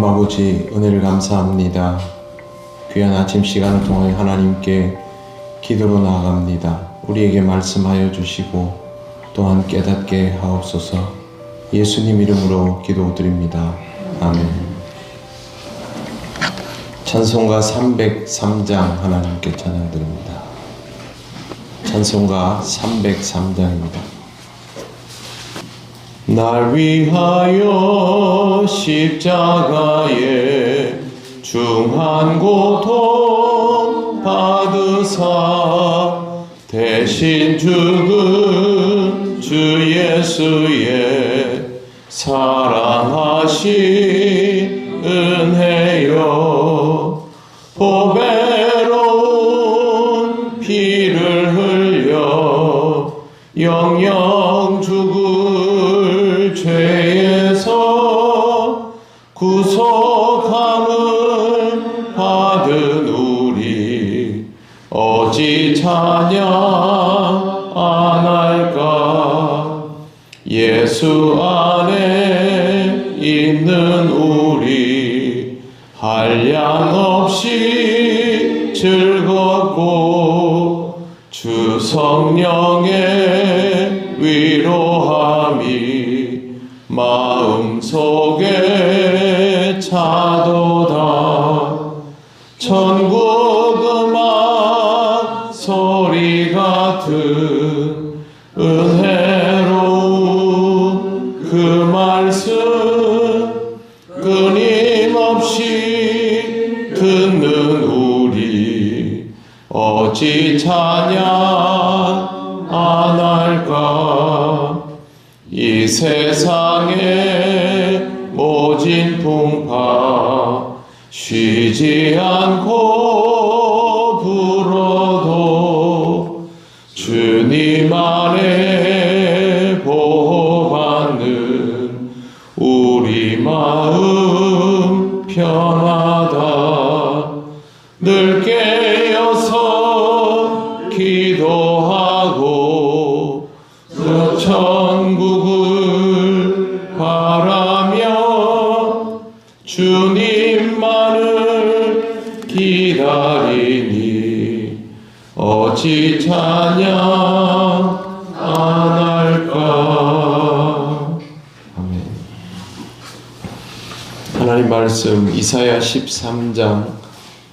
하나님 아버지, 은혜를 감사합니다. 귀한 아침 시간을 통하여 하나님께 기도로 나아갑니다. 우리에게 말씀하여 주시고 또한 깨닫게 하옵소서. 예수님 이름으로 기도드립니다. 아멘. 찬송가 303장 하나님께 찬양드립니다. 찬송가 303장입니다. 날 위하여 십자가에 중한 고통 받으사 대신 죽은 주 예수의 사랑하신 은혜여, 보배로운 피를 흘려 영영 죽을 죄에서 구속함을 받은 우리 어찌 찬양 안 할까. 예수 안에 있는 우리 한량없이 즐겁고 주 성령의 위로함이 마음속에 차도다. 천국 음악 소리 같은 은혜로운 그 말씀 끊임없이 듣는 우리 어찌 찬양 안 할까. 이 세상의 모진 풍파 쉬지 않고 불어도 주님 안에 보호받는 우리 마음 편하다. 늘 깨어서 기도하고 그 천국을 바라며 주님만을 기다리니 어찌 찬양 안 할까. 아멘. 하나님 말씀 이사야 13장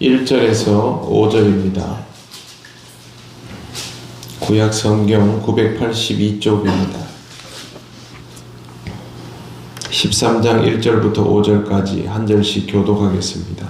1절에서 5절입니다. 구약 성경 982쪽입니다. 13장 1절부터 5절까지 한 절씩 교독하겠습니다.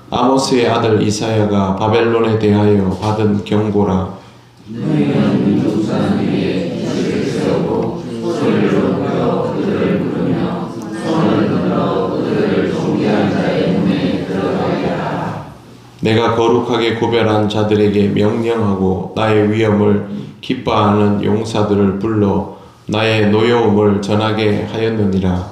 아모스의 아들 이사야가 바벨론에 대하여 받은 경고라. 너희는 유산 위에 기술을 세우고 소리를 높여 그들을 부르며 손을 들어 그들을 존귀한 자의 문에 들어가게 하라. 내가 거룩하게 구별한 자들에게 명령하고 나의 위엄을 기뻐하는 용사들을 불러 나의 노여움을 전하게 하였느니라.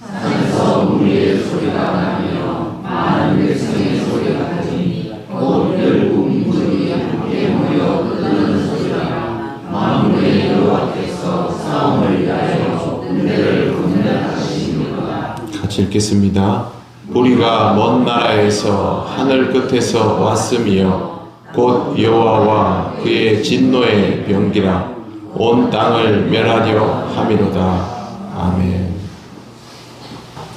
산에서 우리의 소리가 나며 많은 백성의 소리가 들리니 곧 열국 민족이 함께 모여 부르는 소리라. 만물의 여호와께서 싸움을 위하여 군대를 군대하시니라. 같이 읽겠습니다. 우리가 먼 나라에서 하늘 끝에서 왔으며 곧 여호와와 그의 진노의 병기라. 온 땅을 멸하려 함이로다. 아멘.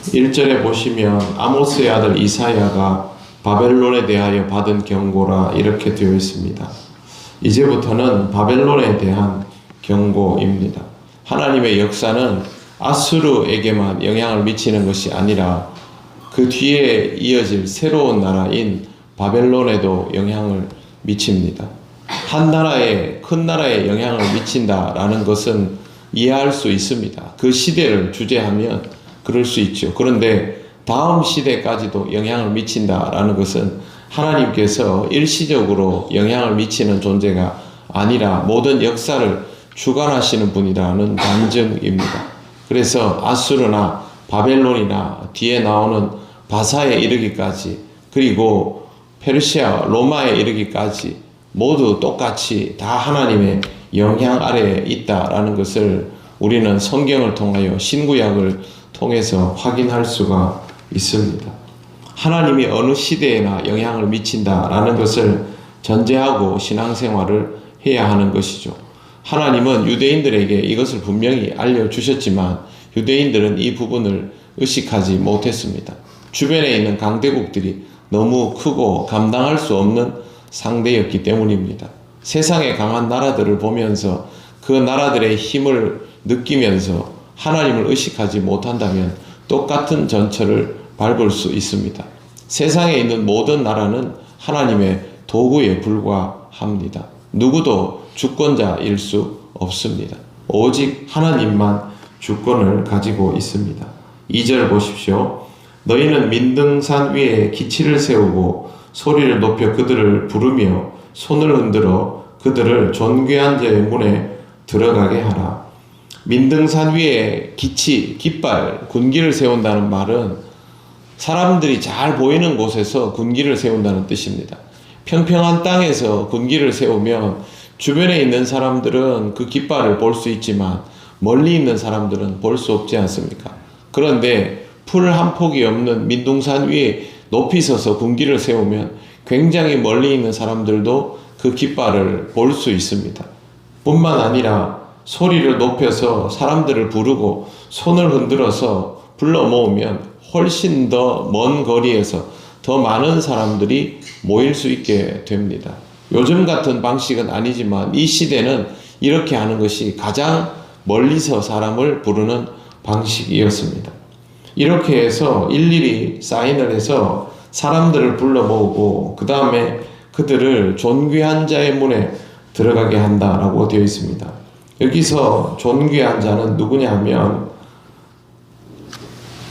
1절에 보시면 아모스의 아들 이사야가 바벨론에 대하여 받은 경고라 이렇게 되어 있습니다. 이제부터는 바벨론에 대한 경고입니다. 하나님의 역사는 아수르에게만 영향을 미치는 것이 아니라 그 뒤에 이어질 새로운 나라인 바벨론에도 영향을 미칩니다. 한 나라에, 큰 나라에 영향을 미친다라는 것은 이해할 수 있습니다. 그 시대를 주재하면 그럴 수 있죠. 그런데 다음 시대까지도 영향을 미친다라는 것은 하나님께서 일시적으로 영향을 미치는 존재가 아니라 모든 역사를 주관하시는 분이라는 반증입니다. 그래서 아수르나 바벨론이나 뒤에 나오는 바사에 이르기까지, 그리고 페르시아, 로마에 이르기까지 모두 똑같이 다 하나님의 영향 아래에 있다라는 것을 우리는 성경을 통하여 신구약을 통해서 확인할 수가 있습니다. 하나님이 어느 시대에나 영향을 미친다라는 것을 전제하고 신앙생활을 해야 하는 것이죠. 하나님은 유대인들에게 이것을 분명히 알려주셨지만 유대인들은 이 부분을 의식하지 못했습니다. 주변에 있는 강대국들이 너무 크고 감당할 수 없는 상대였기 때문입니다. 세상의 강한 나라들을 보면서 그 나라들의 힘을 느끼면서 하나님을 의식하지 못한다면 똑같은 전철을 밟을 수 있습니다. 세상에 있는 모든 나라는 하나님의 도구에 불과합니다. 누구도 주권자일 수 없습니다. 오직 하나님만 주권을 가지고 있습니다. 2절 보십시오. 너희는 민등산 위에 기치를 세우고 소리를 높여 그들을 부르며 손을 흔들어 그들을 존귀한 자의 문에 들어가게 하라. 민등산 위에 기치, 깃발, 군기를 세운다는 말은 사람들이 잘 보이는 곳에서 군기를 세운다는 뜻입니다. 평평한 땅에서 군기를 세우면 주변에 있는 사람들은 그 깃발을 볼 수 있지만 멀리 있는 사람들은 볼 수 없지 않습니까? 그런데 풀 한 폭이 없는 민둥산 위에 높이 서서 군기를 세우면 굉장히 멀리 있는 사람들도 그 깃발을 볼 수 있습니다. 뿐만 아니라 소리를 높여서 사람들을 부르고 손을 흔들어서 불러 모으면 훨씬 더 먼 거리에서 더 많은 사람들이 모일 수 있게 됩니다. 요즘 같은 방식은 아니지만 이 시대는 이렇게 하는 것이 가장 멀리서 사람을 부르는 방식이었습니다. 이렇게 해서 일일이 사인을 해서 사람들을 불러 모으고 그 다음에 그들을 존귀한 자의 문에 들어가게 한다라고 되어 있습니다. 여기서 존귀한 자는 누구냐 하면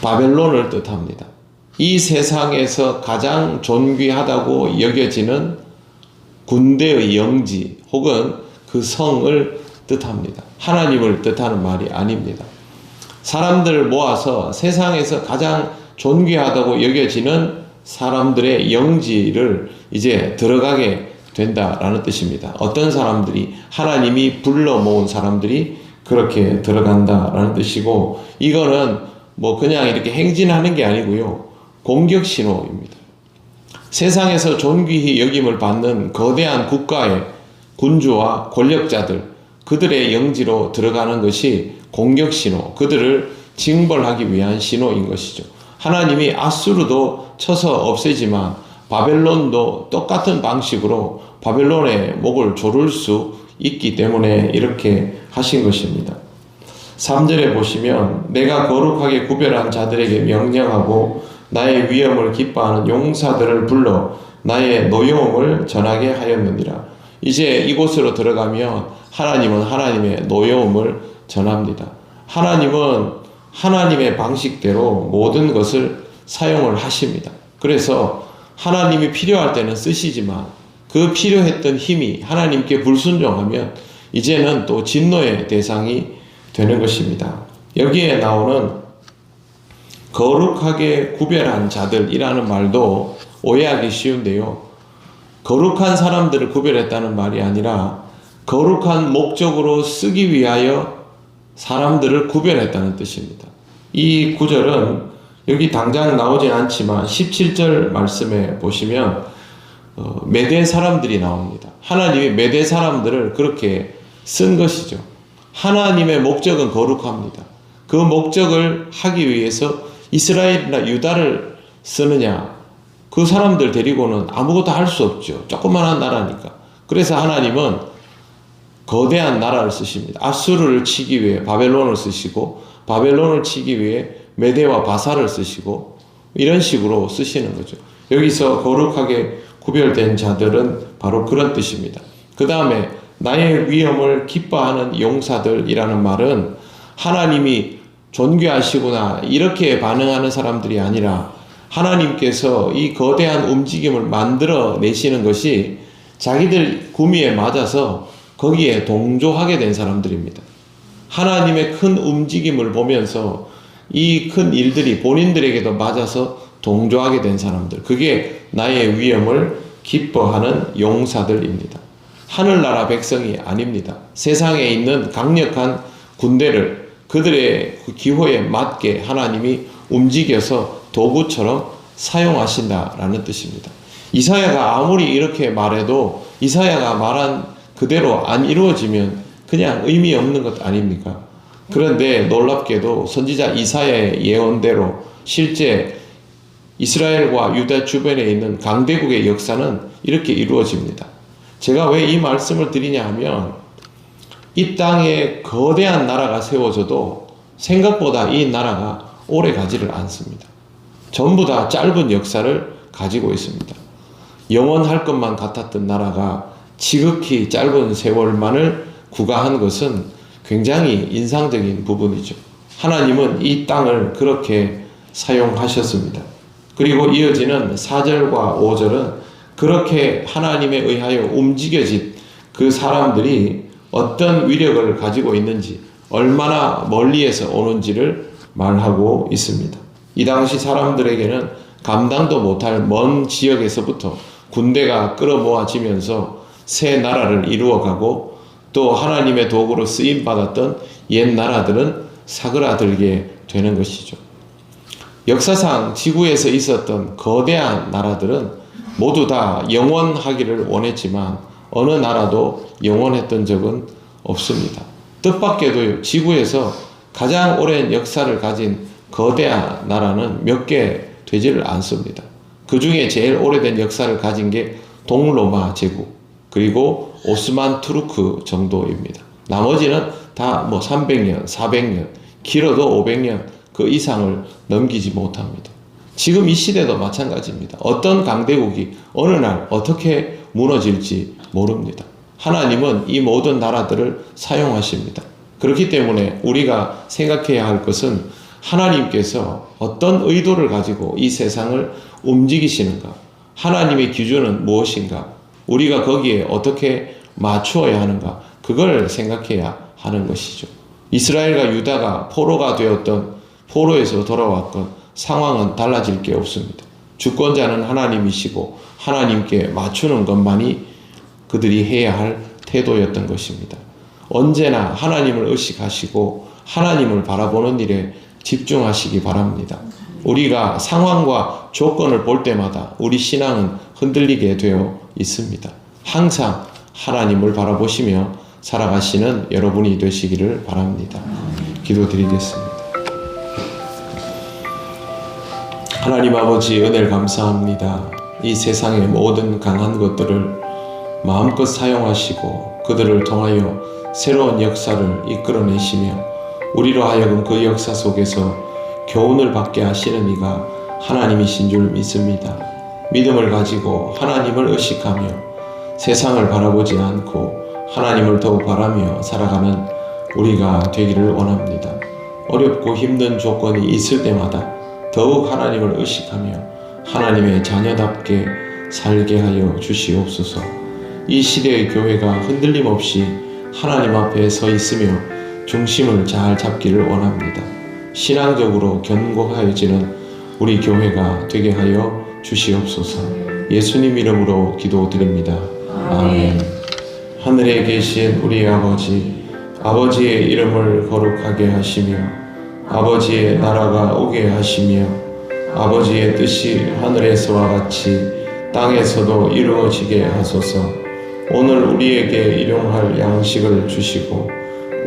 바벨론을 뜻합니다. 이 세상에서 가장 존귀하다고 여겨지는 군대의 영지 혹은 그 성을 뜻합니다. 하나님을 뜻하는 말이 아닙니다. 사람들을 모아서 세상에서 가장 존귀하다고 여겨지는 사람들의 영지를 이제 들어가게 된다라는 뜻입니다. 어떤 사람들이 하나님이 불러 모은 사람들이 그렇게 들어간다라는 뜻이고 이거는 뭐 그냥 이렇게 행진하는 게 아니고요. 공격 신호입니다. 세상에서 존귀히 여김을 받는 거대한 국가의 군주와 권력자들 그들의 영지로 들어가는 것이 공격 신호, 그들을 징벌하기 위한 신호인 것이죠. 하나님이 아수르도 쳐서 없애지만 바벨론도 똑같은 방식으로 바벨론의 목을 조를 수 있기 때문에 이렇게 하신 것입니다. 3절에 보시면 내가 거룩하게 구별한 자들에게 명령하고 나의 위엄을 기뻐하는 용사들을 불러 나의 노여움을 전하게 하였느니라. 이제 이곳으로 들어가면 하나님은 하나님의 노여움을 전합니다. 하나님은 하나님의 방식대로 모든 것을 사용을 하십니다. 그래서 하나님이 필요할 때는 쓰시지만 그 필요했던 힘이 하나님께 불순종하면 이제는 또 진노의 대상이 되는 것입니다. 여기에 나오는 거룩하게 구별한 자들이라는 말도 오해하기 쉬운데요. 거룩한 사람들을 구별했다는 말이 아니라 거룩한 목적으로 쓰기 위하여 사람들을 구별했다는 뜻입니다. 이 구절은 여기 당장 나오진 않지만 17절 말씀에 보시면 메대 사람들이 나옵니다. 하나님이 메대 사람들을 그렇게 쓴 것이죠. 하나님의 목적은 거룩합니다. 그 목적을 하기 위해서 이스라엘이나 유다를 쓰느냐? 그 사람들 데리고는 아무것도 할 수 없죠. 조그만한 나라니까. 그래서 하나님은 거대한 나라를 쓰십니다. 아수르를 치기 위해 바벨론을 쓰시고 바벨론을 치기 위해 메대와 바사를 쓰시고 이런 식으로 쓰시는 거죠. 여기서 거룩하게 구별된 자들은 바로 그런 뜻입니다. 그 다음에 나의 위엄을 기뻐하는 용사들이라는 말은 하나님이 존귀하시구나 이렇게 반응하는 사람들이 아니라 하나님께서 이 거대한 움직임을 만들어 내시는 것이 자기들 구미에 맞아서 거기에 동조하게 된 사람들입니다. 하나님의 큰 움직임을 보면서 이 큰 일들이 본인들에게도 맞아서 동조하게 된 사람들, 그게 나의 위엄을 기뻐하는 용사들입니다. 하늘나라 백성이 아닙니다. 세상에 있는 강력한 군대를 그들의 기호에 맞게 하나님이 움직여서 도구처럼 사용하신다라는 뜻입니다. 이사야가 아무리 이렇게 말해도 이사야가 말한 그대로 안 이루어지면 그냥 의미 없는 것 아닙니까? 그런데 놀랍게도 선지자 이사야의 예언대로 실제 이스라엘과 유다 주변에 있는 강대국의 역사는 이렇게 이루어집니다. 제가 왜 이 말씀을 드리냐 하면 이 땅에 거대한 나라가 세워져도 생각보다 이 나라가 오래 가지를 않습니다. 전부 다 짧은 역사를 가지고 있습니다. 영원할 것만 같았던 나라가 지극히 짧은 세월만을 구가한 것은 굉장히 인상적인 부분이죠. 하나님은 이 땅을 그렇게 사용하셨습니다. 그리고 이어지는 4절과 5절은 그렇게 하나님에 의하여 움직여진 그 사람들이 어떤 위력을 가지고 있는지, 얼마나 멀리에서 오는지를 말하고 있습니다. 이 당시 사람들에게는 감당도 못할 먼 지역에서부터 군대가 끌어모아지면서 새 나라를 이루어가고 또 하나님의 도구로 쓰임받았던 옛 나라들은 사그라들게 되는 것이죠. 역사상 지구에서 있었던 거대한 나라들은 모두 다 영원하기를 원했지만 어느 나라도 영원했던 적은 없습니다. 뜻밖에도 지구에서 가장 오랜 역사를 가진 거대한 나라는 몇 개 되지를 않습니다. 그 중에 제일 오래된 역사를 가진 게 동로마 제국, 그리고 오스만 투르크 정도입니다. 나머지는 다 300년, 400년, 길어도 500년 그 이상을 넘기지 못합니다. 지금 이 시대도 마찬가지입니다. 어떤 강대국이 어느 날 어떻게 무너질지 모릅니다. 하나님은 이 모든 나라들을 사용하십니다. 그렇기 때문에 우리가 생각해야 할 것은 하나님께서 어떤 의도를 가지고 이 세상을 움직이시는가? 하나님의 기준은 무엇인가? 우리가 거기에 어떻게 맞추어야 하는가? 그걸 생각해야 하는 것이죠. 이스라엘과 유다가 포로가 되었던, 포로에서 돌아왔건 상황은 달라질 게 없습니다. 주권자는 하나님이시고 하나님께 맞추는 것만이 그들이 해야 할 태도였던 것입니다. 언제나 하나님을 의식하시고 하나님을 바라보는 일에 집중하시기 바랍니다. 우리가 상황과 조건을 볼 때마다 우리 신앙은 흔들리게 되어 있습니다. 항상 하나님을 바라보시며 살아가시는 여러분이 되시기를 바랍니다. 기도드리겠습니다. 하나님 아버지, 은혜를 감사합니다. 이 세상의 모든 강한 것들을 마음껏 사용하시고 그들을 통하여 새로운 역사를 이끌어내시며 우리로 하여금 그 역사 속에서 교훈을 받게 하시는 이가 하나님이신 줄 믿습니다. 믿음을 가지고 하나님을 의식하며 세상을 바라보지 않고 하나님을 더욱 바라며 살아가는 우리가 되기를 원합니다. 어렵고 힘든 조건이 있을 때마다 더욱 하나님을 의식하며 하나님의 자녀답게 살게 하여 주시옵소서. 이 시대의 교회가 흔들림 없이 하나님 앞에 서 있으며 중심을 잘 잡기를 원합니다. 신앙적으로 견고해지는 우리 교회가 되게 하여 주시옵소서. 예수님 이름으로 기도드립니다. 아멘. 하늘에 계신 우리 아버지, 아버지의 이름을 거룩하게 하시며 아버지의 나라가 오게 하시며 아버지의 뜻이 하늘에서와 같이 땅에서도 이루어지게 하소서. 오늘 우리에게 일용할 양식을 주시고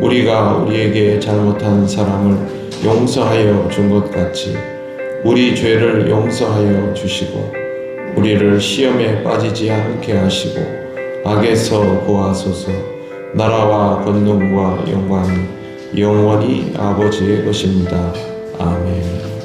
우리가 우리에게 잘못한 사람을 용서하여 준 것 같이 우리 죄를 용서하여 주시고 우리를 시험에 빠지지 않게 하시고 악에서 구하소서. 나라와 권능과 영광이 영원히 아버지의 것입니다. 아멘.